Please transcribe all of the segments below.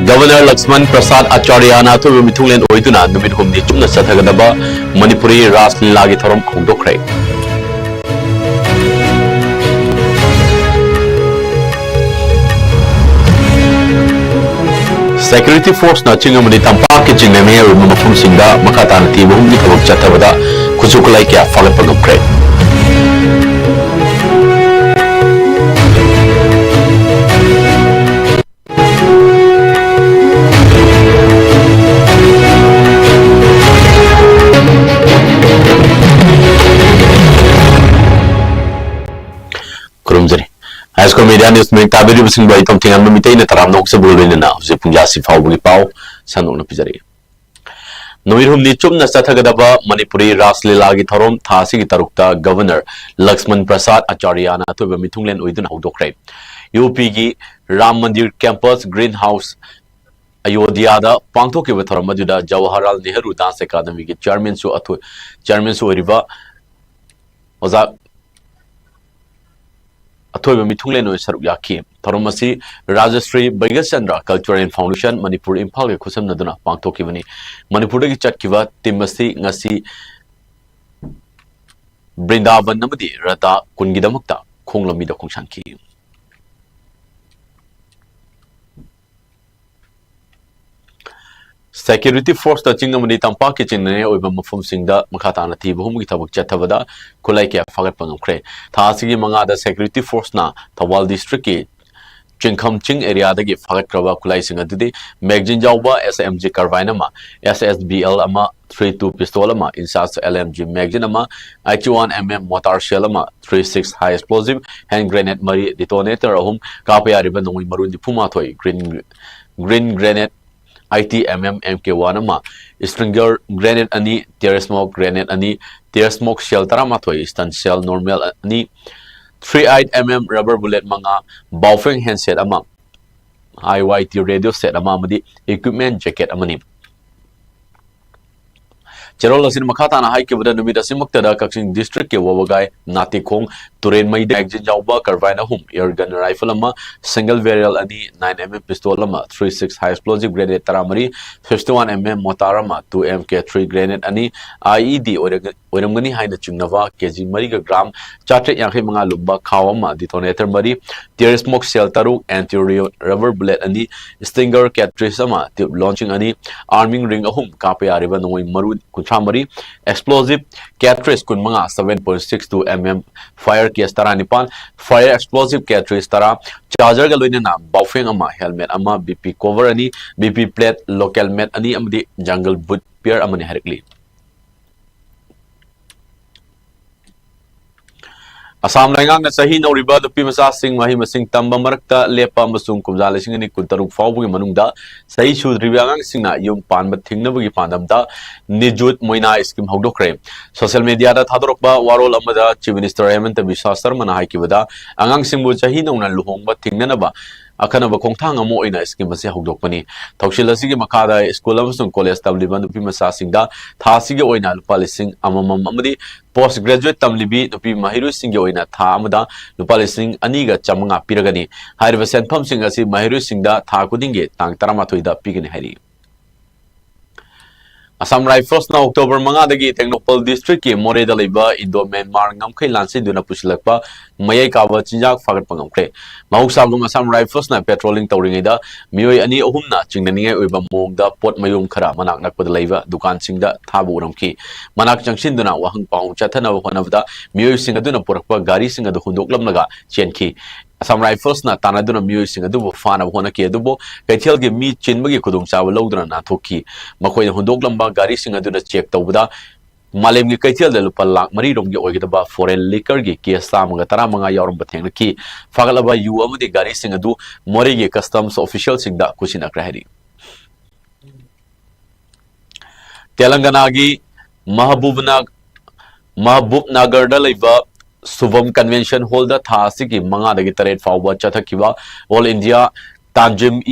Governor Laxman Prasad Acharyana to Mithulen Oiduna, the Midhum the Chumna Satagadaba, Manipuri Ras Lagi Thorum Kondokre. Security Force na Chingamani Tampa Kitchen and Mayor Mumafum Singa, Makatan Tibu, Nikabuk Chatavada, Kuzukulaikia, Falapagokre. ISCOM Media News में ताबीर busing by तम थिंगन मिते ने तराम नोक से बोलबे ना उसे पुंजा सिफाव बगी पाव सनो न पिजरी नोमिर हम निचुम न सथगदबा मणिपुरी रासलीला की थरोम थासी की तरुक्ता गवर्नर लक्ष्मण प्रसाद आचार्यना तो मिथुंगलेन ओइदुन हौदोखरे यूपी की राम मंदिर कैंपस ग्रीन हाउस अयोध्या दा पांगथो के थरोम मजुदा जवाहरलाल नेहरू डांस अकादमी के चेयरमैन सु ओरिबा ओजा अथोइब मिथुंगलेन सरुक याखी थरोमसी राजश्री बैगचंद्र कल्चरल फाउंडेशन मणिपुर इम्फाल के खुसम नदुना पांगथोकिबनी मणिपुर की चटकिबा टीमसी ngasi बृंदावन नमदी रता कुनगिदमक्ता खोंगलमीदा खोंगसांखी Security Force the Chingamani Tampa Kitchen or Mufum Singda, Makatana Ti, whom we have Chatavada, Kulaika Fagapangre. Tasigi Manga Security Force na, Tawal District, Chinkam Ching area the give Fagakrava Kulaising a today, Megjin Jauba, SMG Carvinama, SSBL Ama, 32 Pistolama, Insats LMG Meginama, IT1mm Motor Shellama, 36 high explosive, hand grenade Marie detonator, home, Kapia Ribbon, Maru di Pumatoi, green grenade. ITMM MK1 ama stringer grenade ani tear smoke grenade ani tear smoke shell taramatoi stun shell normal ani 3-eyed rubber bullet manga baofeng handset ama IYT radio set ama amadi equipment jacket amani Cherola Makatana Hike with the Numida Simakta Kaksing District Wawagai Natikong Turin Maid Exit Jauba Carvina Hum air gun rifle ama single varial ani 9mm pistol ama 36 high explosive grenade taramari 51mm motarama 2MK3 grenade ani IED Oramgani Haina Chingnava KG Mariga gram Chatre Yankhi Manga Lumba Kawama detonator mari tear smoke shell taru anti rubber bullet ani stinger cartridge ama launching ani arming ring ahum kapya riban maru Tramari, explosive cartridge kun mga 7.62 mm fire case tara nipan fire explosive cartridge tara charger galoina na baufeng ama helmet ama BP cover ani BP plate local mat ani amdi jungle boot pair amani harikli Assam Langang na sahi na riba do pimasa sing mahi masing tamba marakta lepa masung kumjala sing ni kuntaruk fau bugi manungda sahi shud ribangang sing na yung pan bathing na bugi pandamda nijut moina scheme hogdokre social media da thadorokba warol amada chief minister Hemant Biswa Sarma na haikibada angang sing bu sahi na una luhong bathing na ba akana ba kongthang amo ina scheme se hogdokpani thaushilasi gi makada school amasung college tabliban do pimasa sing da thasi gi oina lupa lising amamam amadi postgraduate tamlibi nupi mahiru sing gi oina tha amada lupa lising aniga chamanga piragani hairiba senpham sing asi mahiru sing da tha kudinge tang 13 da pigini hari Assam Rifles na October mga dagi Technopol District ki More da liba Indo Myanmar ngamkhay lansi duna pusilakpa mayay kawa chinjak fagat pangamkhay mahusagum Assam Rifles na patrolling tawringai da miyoy ani ohum na chingnaningay oiba mongda pot mayum khara manak nakpada liba dukan singda thabu uramki manak changshin duna wahang pahong chathana honavda miyoy singa duna purakpa gari singa du hundoklam naga chenki Assam Rifles na tanaduna miyoy singa dubo fana hona ki adubo kaithel ge mi chinbagi khudung chawa lawduna na thoki makhoi hundoklam gari singa duna check tawda malem gi kaithel da lupa lak mari rom gi oigida foreign liquor gi case samanga tara manga yawrum batheng ki fagalaba yu amadi gari singa du mori gi customs official singda kusina krahari Telangana gi Mahabubnagar da laiba Subham Convention Hall da thasi ki manga dagi taret fawba chathakiba All India Tanjim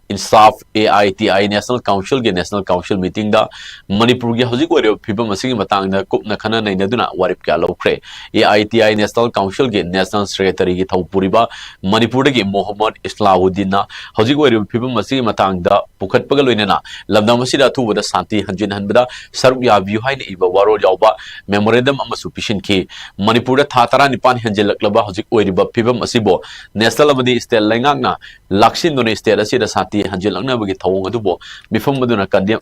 Insaf AITI national council के national council meeting दा मणिपुर के हजिक फिवम Matang coupon खन नईनदुना वारिप क्या लौख्रे AITI national council के national secretary की थौपुरीबा मणिपुर के मोहम्मद इस्लाहुद्दीन हजिक फिवम मतंग पुखटपग लोइनना लमदम अथुबद शांति हंजिन हनबदा सरुक याबियु हाइन इब वारो यावबा मेमोरेंडम अमसु पिसिनखी मणिपुर था 19 हंजिलक्लब हजिक फिवम असिबो नेशनल अमदी स्टेट लैंगांगना लाक्सिन स्टेट असिदा शांति हंजिलक्नबगी थौंग अदुबो मिफम अदुना कंडेम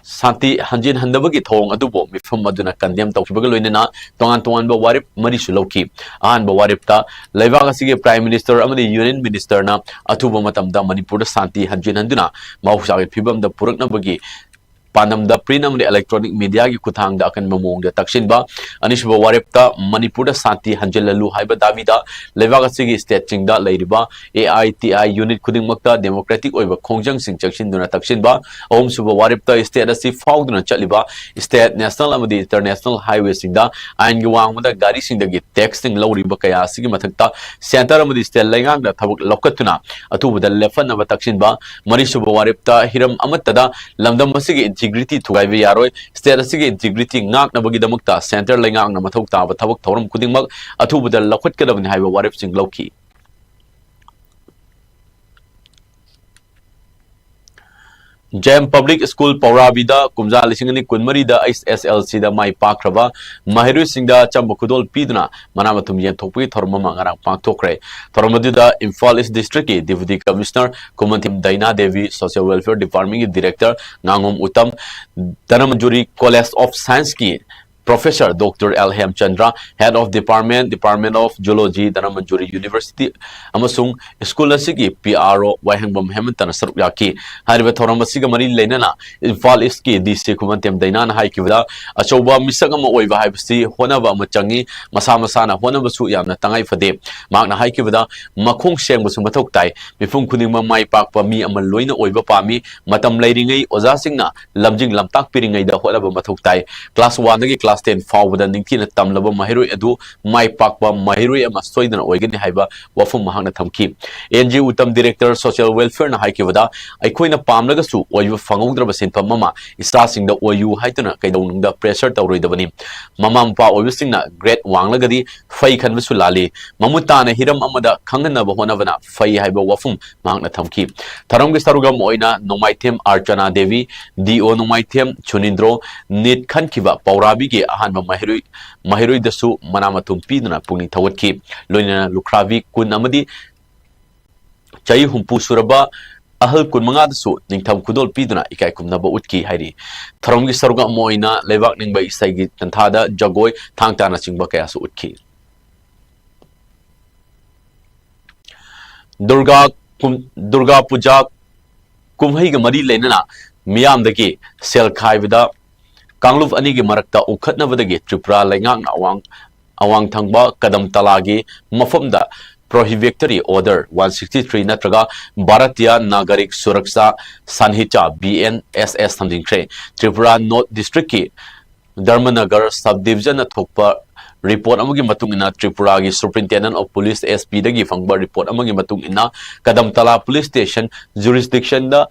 शांति हंजिन हंदबगी थौंग अदुबो मिफम अदुना कंडेम तौखिबग लोइनना तोंगान तोंगान ब वारिप मरिसु लौखी अहानब वारिपता लेबाग असिगे प्राइम मिनिस्टर अमदी यूनियन मिनिस्टर ना अथुब मतमदा मणिपुर शांति हंजिन हंदुना माहुसागे फिबम द पुरकनबगी पानम द प्रिंट अमदी इलेक्ट्रॉनिक मीडिया की खुथांग द अकन ममोंग द तक्सिनबा अनिशब वारिपता मणिपुर शांति हंजिललु हाइबा दाबीदा लेबाग असिगे स्टेट चिंगदा लेरिबा AITI यूनिट खुदिंगमक्ता डेमोक्रेटिक ओइबा खोंजंग सिंग चक्सिनदुना तक्सिनबा ओम सुब वारिपता स्टेट असि फाउदुना चलिबा स्टेट नेशनल अमदी इंटरनेशनल हाईवे सिंगदा आइन गी वांगमदा गाड़ी सिंगदगी टैक्स सिंग लौरिबा कया असिगे मथक्ता सेंटर अमदी स्टेट लेंगांग द थबक लौकतुना अथुबदा लेफन अब तक्सिनबा मरिसुब वारिपता हिरम अमतदा लमदम असिगे इंटीग्रिटी थुगाइबे यारोय स्टेट असिगे इंटीग्रिटी ngaaknabagidamukta सेंटर लेंगांगना मथौ ताब थबक थौरम खुदिंगमक अथुबदा लखटकदबनि हाइबा वारिप सिंग लौखी जैम पब्लिक स्कूल पौराबीदा कुमजा लिसिंगनी कुनमरीदा SSLC दा माई पाख्रबा महिरु सिंगदा चंब खुदोल पीदना मनामतुम येंथोकपी थोरममा ngarang पांगथोकरे थोरमदुदा इम्फाल ईस्ट डिस्ट्रिक्ट की डिप्टी कमिश्नर कुमंथिम दैना देवी सोशल वेलफेयर डिपार्टमेंट की डायरेक्टर नांगोम उत्तम धनमंजुरी कॉलेज ऑफ साइंस की Professor Dr. L. Hemchandra, Head of Department of Geology, Dhanamanjuri University, Amasung, School Asigi, PRO, Wahangbam Hamilton, Sarukyaki, Hariva Thoramasiga Mari Lenana, Infal Iski, DC Kumantim Dainan Haikivida, Achoba Misagama Oiva Hibsi, Honava Machangi, Masamasana, Honava Suyam, Tangai Fade, Magna Haikivida, Makung Sheng was Matoktai, Mifung Kunima Mai Pak Pami, Amaluina Oiva Pami, Matam Lading Ozasingna, Lamjing Lamtak Piring, the Honava Matoktai, Class 1 Class 10 फाउबदा निंगथीना तमलबा महिरोय अदु माई पाकबा महिरोय अमा सोइदना ओइगनि हाइबा वफुम महांगना थमकी NG उत्तम director social welfare ना हाइकेबदा अखोइना पामलगसु ओइबा फंगौद्रबा सिनफम mama स्टारसिंगदा ओयु हाइतना कैदौनंगदा pressure तौरोइदबनी mama Mopa ओइबसिंगना grade वांगलगदी फै खनबसु लाली ममुताना Hiram अमदा खंगनबा होनबना फै हाइबा वफुम महांगना थमकी थरमगे सरुगम ओइना नोमाइथेम Archana Devi do नोमाइथेम चुनिंद्रो NEET खनखिबा पौराबी के अहानबा महिरोय दसु मनामतुम पीदना पुंगनी थवतकी लोइना लुखरावी कुन अमदी चई हुंपु सुरबा अहल कुन मंगादसु निंगथम खुदोल पीदना इकाय कुमनबा उतकी हाइरी थरमगी सरुगा मोइना लेबाक निंगबा इसाइगी तंथादा जगोय थांगताना चिंगबा कयासु उतकी दुर्गा पूजा कुमहैगा मरी लेनना मियामदगी सेल खाइबदा कांगलुफ अनी की मरक्ता उखटनबदगी त्रिपुरा लेंगांग अवांग थंगबा कदम तलागी मफमदा प्रोहिबिटरी ऑर्डर 163 नत्रगा भारतीय नागरिक सुरक्षा संहिता BNSS थमजिंख्रे त्रिपुरा नॉर्थ डिस्ट्रिक्ट की धर्मनगर सब डिवीजन थोकपा रिपोर्ट अमगी मतुंगिना त्रिपुरा की सुप्रिंटेंडेंट ऑफ पुलिस SP दगी फंगबा रिपोर्ट अमगी मतुंगिना Kadamtala police station jurisdiction दा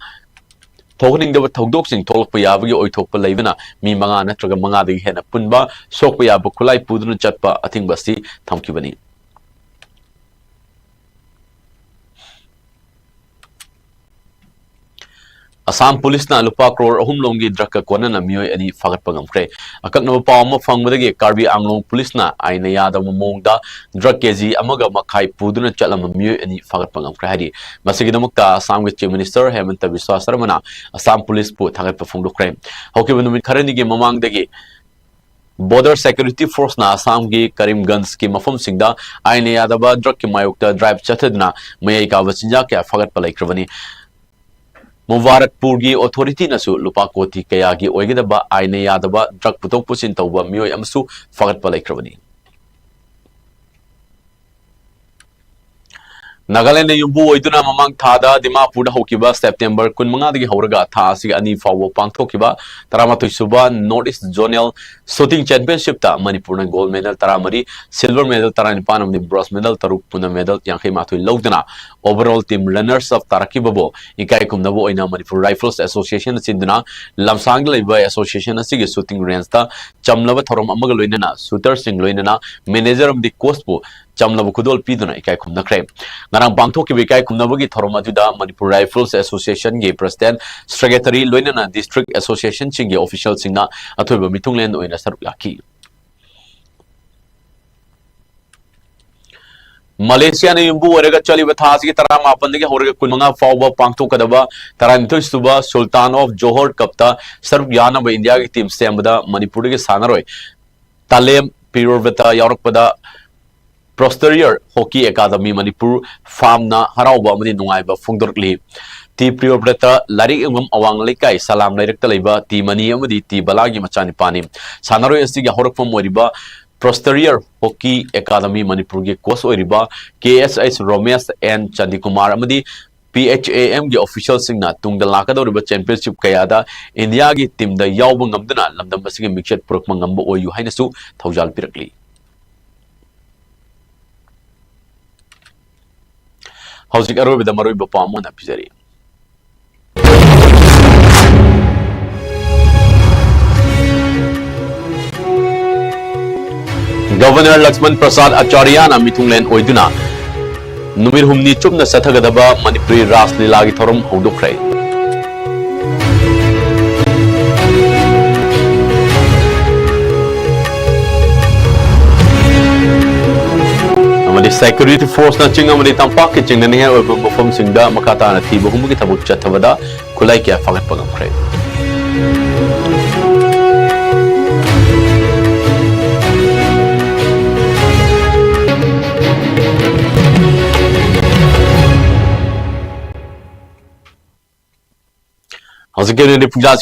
थोगनिंगदब थौदोकसिंग थोलकपा याबगी ओइथोकपा लेबना मी मंगा नत्रगा मंगादगी हेना पुनबा सोकपा याब खुलाई पुदुन चटपा अथिंगबसी थमकिबनी असम पुलिस ना लुपा करोड़ अहुम लोंगी ड्रग का कोना मियोय अनि फागतपा गमख्रे अकनब पावम फंगबदगी कार्बी आंगलोंग पुलिस ना आइना यादव मोंगदा ड्रग केजी अमगा मखाई पुदुन चलम मियोय अनि फागतपा गमख्रे हादि मसिगिदमुक्ता असम के chief minister Hemant Biswa Sharma Assam police पु थागतपा फंगदोख्रे होकिब नुमित खरनिगे ममांगदगी बॉर्डर सिक्योरिटी फोर्स ना असम की करीमगंज की मफम सिंगदा आइना यादव ड्रग के मायोक्ता ड्राइव चथदना मयई का वसिंजा के फागतपा लेख्रबनी मुबारकपुर की अथॉरिटी नसु लुपा कोटी कया की ओइगदबा आइने यादबा ड्रग पुतोक पुसिन तौबा मियोय अमसु फगतपा लेख्रबनी Nagaland yumbu oiduna mamang thada Dimapur hokiba September kun manga horaga tha asig ani fawo pangthokiba taramatu suba North East Zonal Shooting Championship ta Manipur na gold medal taramari silver medal taranipan amni bronze medal taruk puna medal yankhai mathui logdana overall team runners up tarakibabo ikai kumnabo oina Manipur Rifles Association sinduna lamsang laiba association asigi shooting range ta chamlaba thorom amaga loinana shooter sing loinana manager of the coast po chamlaba khudol piduna ikai kumnakre ngarang bangthok ki ikai kumnabagi thorom aduda Manipur Rifles Association ge president secretary loinana district association chingi official singna athoiba mitunglen oina saruk yaki Malaysia ne yumbu orega chaliba thas ki tara mapan de horega kunmanga fawba pangthok kadaba taranthoi suba Sultan of Johor kapta saruk yana ba India ki team sembada Manipur ge sanaroi Talem Pirorvata yaurokpada Posterior Hockey Academy Manipur Farmna Harauba Mani Nungaiba Fungdorkli Ti Priorvata Larik Umam Awang Likai Salam Larik Talaiba Ti Mani Amadi Ti Balagi Machani Pani Sanaroi Asiga Horokfam Moriba Posterior Hockey Academy Manipur ge coach oiriba KSS Romesh and Chandikumar Amadi PHAM ge official singna tungda lakadoriba championship kayada India ge team da yawba ngamdana lamdam asigi mixed purukma ngamba oyu hainasu thaujal pirakli Hauzik aroibida maroiba pamona pizari Governor Lakshman Prasad Acharyana mitunglen oiduna numir humni chupna sathagadaba Manipuri Ras Lila gi thorum hodokrai amadi security force na chinga amadi tampak ki chingna ne oiba mafam singda makata na thiba humgi thabuk chathabada kulai kya fagat pagamkhrai How's it going to the Punjab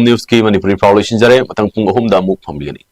News ki Manipuri Foundation jare matang pung ahum da muk phamligani